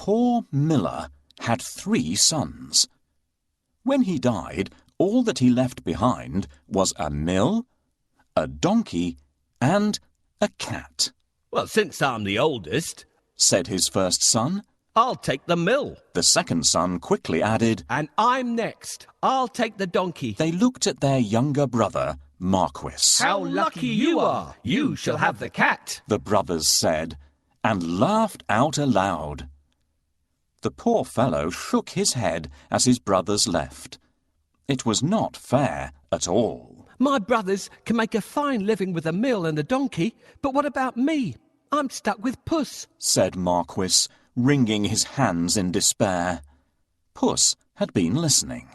poor miller had 3 sons. When he died, all that he left behind was a mill, a donkey, and a cat. "Well, since I'm the oldest," said his first son. "I'll take the mill." The second son quickly added, "And I'm next. I'll take the donkey." They looked at their younger brother, Marquis. "How lucky you are! You shall have the cat," the brothers said, and laughed out aloud. The poor fellow shook his head as his brothers left. It was not fair at all. "My brothers can make a fine living with a mill and a donkey, but what about me? I'm stuck with Puss," said Marquis, wringing his hands in despair. Puss had been listening.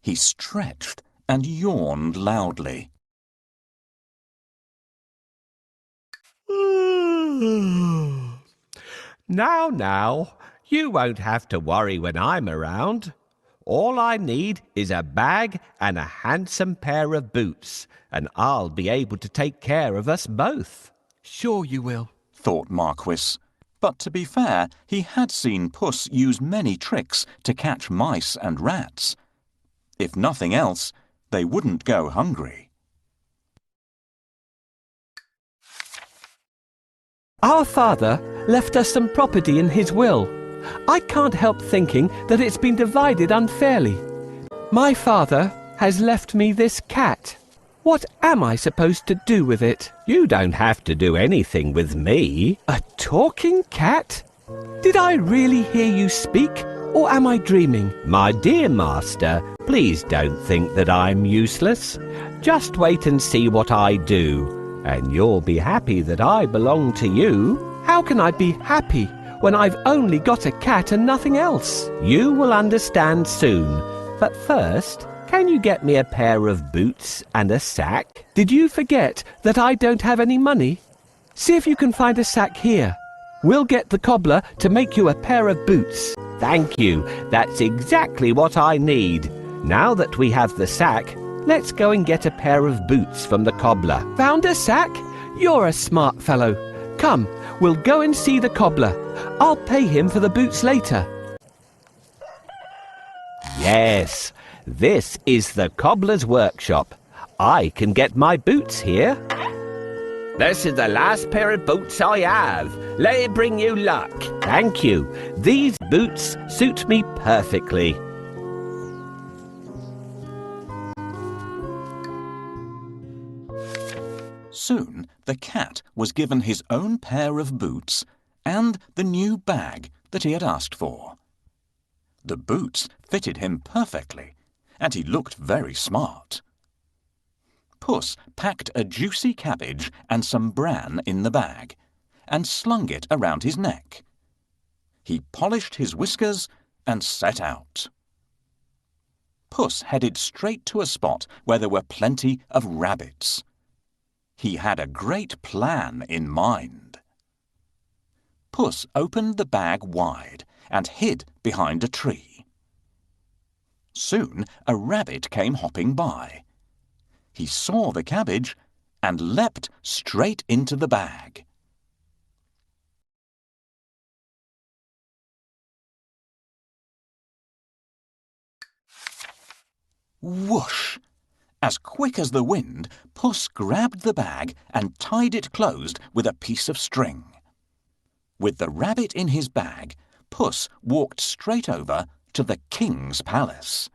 He stretched and yawned loudly. Now, you won't have to worry when I'm around. All I need is a bag and a handsome pair of boots, and I'll be able to take care of us both." "Sure you will," thought Marquis. But to be fair, he had seen Puss use many tricks to catch mice and rats. If nothing else, they wouldn't go hungry. Our father left us some property in his will. I can't help thinking that it's been divided unfairly. My father has left me this cat. What am I supposed to do with it? "You don't have to do anything with me." "A talking cat? Did I really hear you speak, or am I dreaming?" "My dear master, please don't think that I'm useless. Just wait and see what I do, and you'll be happy that I belong to you." "How can I be happy when I've only got a cat and nothing else?" "You will understand soon, but first, can you get me a pair of boots and a sack?" "Did you forget that I don't have any money? See if you can find a sack here. We'll get the cobbler to make you a pair of boots." "Thank you. That's exactly what I need. Now that we have the sack, let's go and get a pair of boots from the cobbler." "Found a sack? You're a smart fellow. Come, we'll go and see the cobbler. I'll pay him for the boots later." "Yes. This is the cobbler's workshop. I can get my boots here." "This is the last pair of boots I have. Let it bring you luck." "Thank you. These boots suit me perfectly." Soon the cat was given his own pair of boots and the new bag that he had asked for. The boots fitted him perfectly, and he looked very smart. Puss packed a juicy cabbage and some bran in the bag, and slung it around his neck. He polished his whiskers and set out. Puss headed straight to a spot where there were plenty of rabbits. He had a great plan in mind. Puss opened the bag wide and hid behind a tree. Soon a rabbit came hopping by. He saw the cabbage and leapt straight into the bag. Whoosh! As quick as the wind, Puss grabbed the bag and tied it closed with a piece of string. With the rabbit in his bag, Puss walked straight over to the king's palace.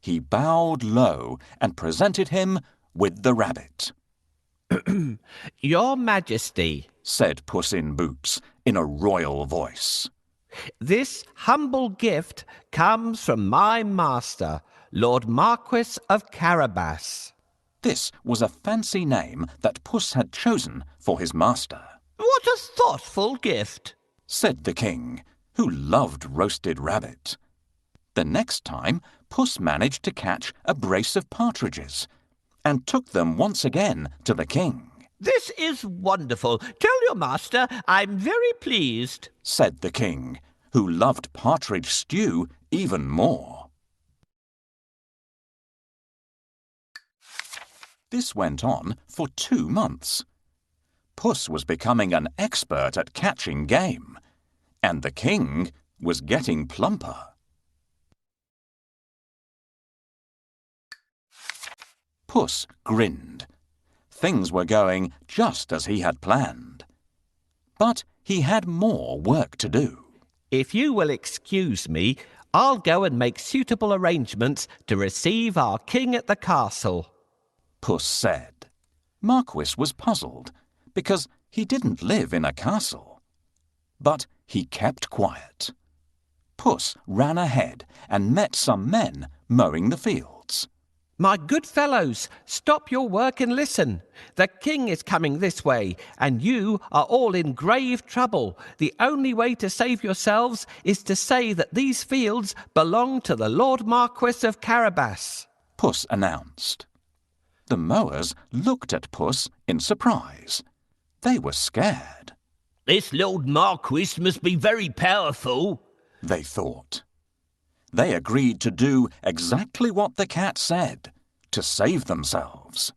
He bowed low and presented him with the rabbit. "Your Majesty," said Puss in Boots in a royal voice, "this humble gift comes from my master, Lord Marquis of Carabas." This was a fancy name that Puss had chosen for his master. "What a thoughtful gift," said the king, who loved roasted rabbit. The next time, Puss managed to catch a brace of partridges and took them once again to the king. "This is wonderful. Tell your master I'm very pleased," said the king, who loved partridge stew even more. This went on for 2 months. Puss was becoming an expert at catching game. And the king was getting plumper. Puss grinned. Things were going just as he had planned. But he had more work to do. If you will excuse me, I'll go and make suitable arrangements to receive our king at the castle, Puss said. Marquis was puzzled because he didn't live in a castle. But he kept quiet. Puss ran ahead and met some men mowing the fields. My good fellows, stop your work and listen. The king is coming this way, and you are all in grave trouble. The only way to save yourselves is to say that these fields belong to the Lord Marquis of Carabas, Puss announced. The mowers looked at Puss in surprise. They were scared. This Lord Marquis must be very powerful, they thought. They agreed to do exactly what the cat said, to save themselves.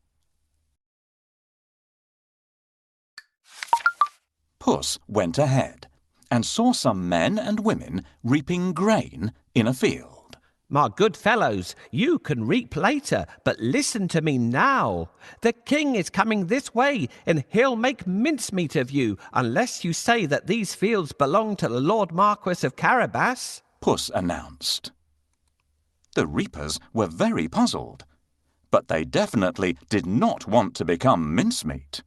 Puss went ahead and saw some men and women reaping grain in a field. My good fellows, you can reap later, but listen to me now. The king is coming this way, and he'll make mincemeat of you unless you say that these fields belong to the Lord Marquis of Carabas, Puss announced. The reapers were very puzzled, but they definitely did not want to become mincemeat.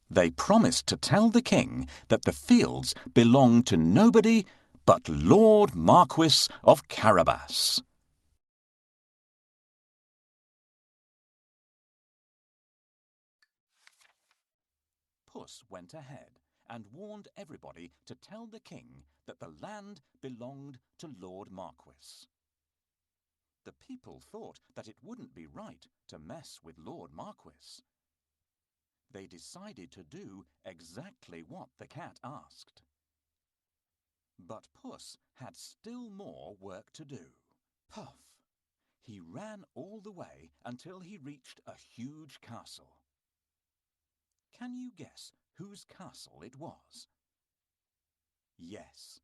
They promised to tell the king that the fields belonged to nobody but Lord Marquis of Carabas. Puss went ahead and warned everybody to tell the king that the land belonged to Lord Marquis. The people thought that it wouldn't be right to mess with Lord Marquis. They decided to do exactly what the cat asked. But Puss had still more work to do. Puff! He ran all the way until he reached a huge castle. Can you guess whose castle it was? Yes,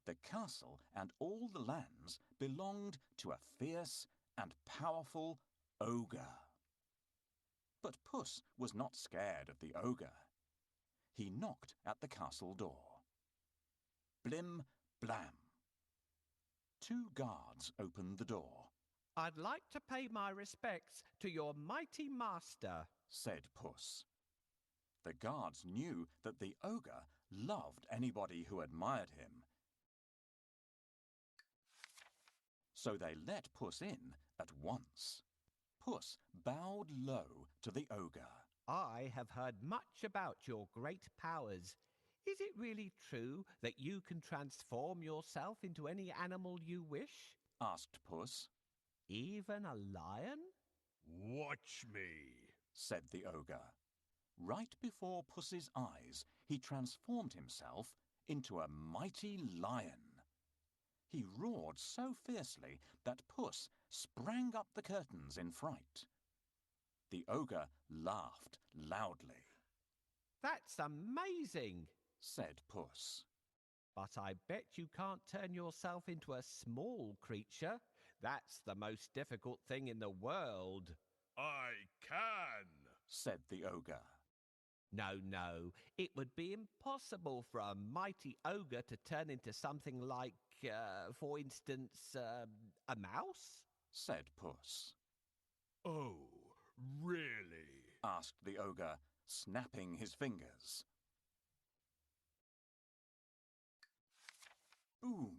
the castle and all the lands belonged to a fierce and powerful ogre. But Puss was not scared of the ogre. He knocked at the castle door. Blim, blam. 2 guards opened the door. I'd like to pay my respects to your mighty master, said Puss. The guards knew that the ogre loved anybody who admired him. So they let Puss in at once. Puss bowed low to the ogre. I have heard much about your great powers. Is it really true that you can transform yourself into any animal you wish? asked Puss. Even a lion? Watch me, said the ogre. Right before Puss's eyes, he transformed himself into a mighty lion. He roared so fiercely that Puss sprang up the curtains in fright. The ogre laughed loudly. That's amazing, said Puss. But I bet you can't turn yourself into a small creature. That's the most difficult thing in the world. I can, said the ogre. No, it would be impossible for a mighty ogre to turn into something like, for instance, a mouse? said Puss. Oh, really? asked the ogre, snapping his fingers. Boom!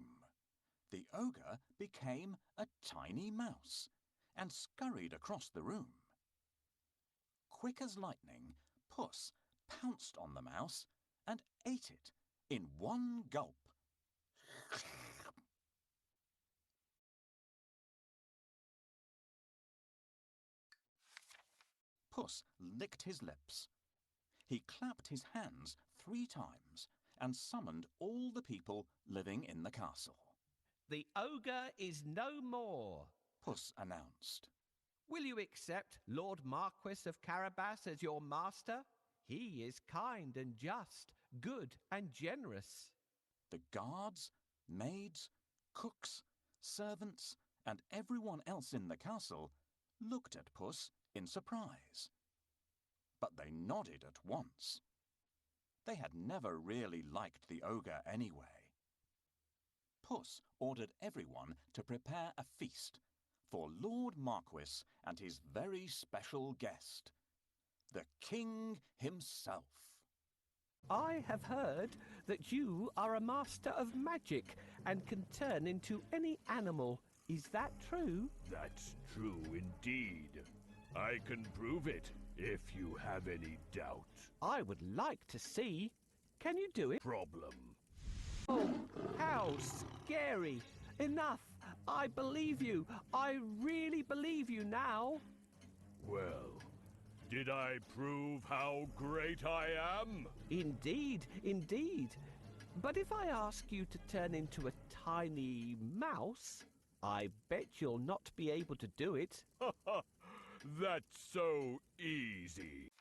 The ogre became a tiny mouse and scurried across the room. Quick as lightning, Puss pounced on the mouse and ate it in one gulp. Puss licked his lips. He clapped his hands 3 times and summoned all the people living in the castle. The ogre is no more, Puss announced. Will you accept Lord Marquis of Carabas as your master? He is kind and just, good and generous. The guards, maids, cooks, servants, and everyone else in the castle looked at Puss in surprise. But they nodded at once. They had never really liked the ogre anyway. Puss ordered everyone to prepare a feast for Lord Marquis and his very special guest, the king himself. I have heard that you are a master of magic and can turn into any animal. Is that true? That's true indeed. I can prove it if you have any doubt. I would like to see. Can you do it? Problem. Oh, how scary! Enough! I believe you. I really believe you now. Well, did I prove how great I am? Indeed, indeed. But if I ask you to turn into a tiny mouse, I bet you'll not be able to do it. That's so easy.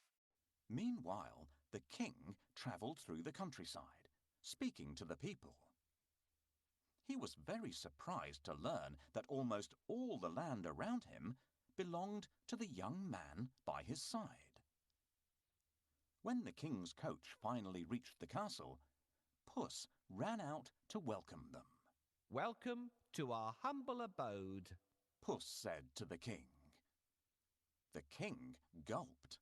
Meanwhile, the king travelled through the countryside, speaking to the people. He was very surprised to learn that almost all the land around him belonged to the young man by his side. When the king's coach finally reached the castle, Puss ran out to welcome them. Welcome to our humble abode. Puss said to the king. The king gulped.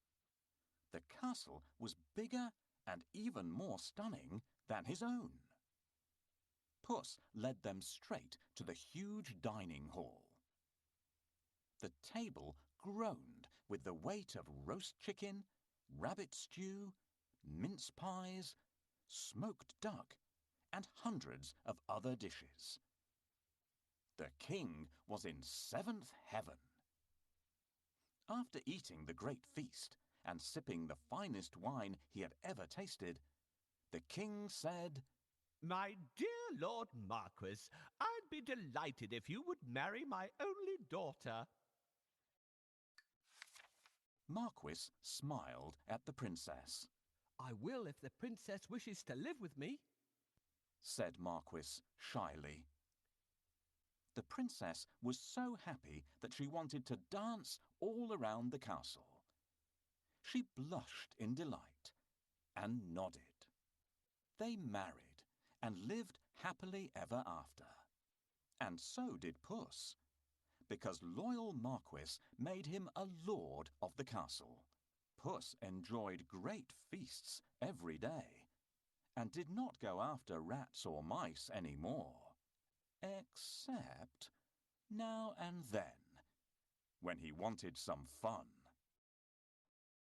The castle was bigger and even more stunning than his own. Puss led them straight to the huge dining hall. The table groaned with the weight of roast chicken, rabbit stew, mince pies, smoked duck, and hundreds of other dishes. The king was in seventh heaven. After eating the great feast and sipping the finest wine he had ever tasted, the king said, My dear Lord Marquis, I'd be delighted if you would marry my only daughter. Marquis smiled at the princess. I will if the princess wishes to live with me, said Marquis shyly. The princess was so happy that she wanted to dance all around the castle. She blushed in delight and nodded. They married and lived happily ever after. And so did Puss, because loyal Marquis made him a lord of the castle. Puss enjoyed great feasts every day and did not go after rats or mice any more, except now and then, when he wanted some fun.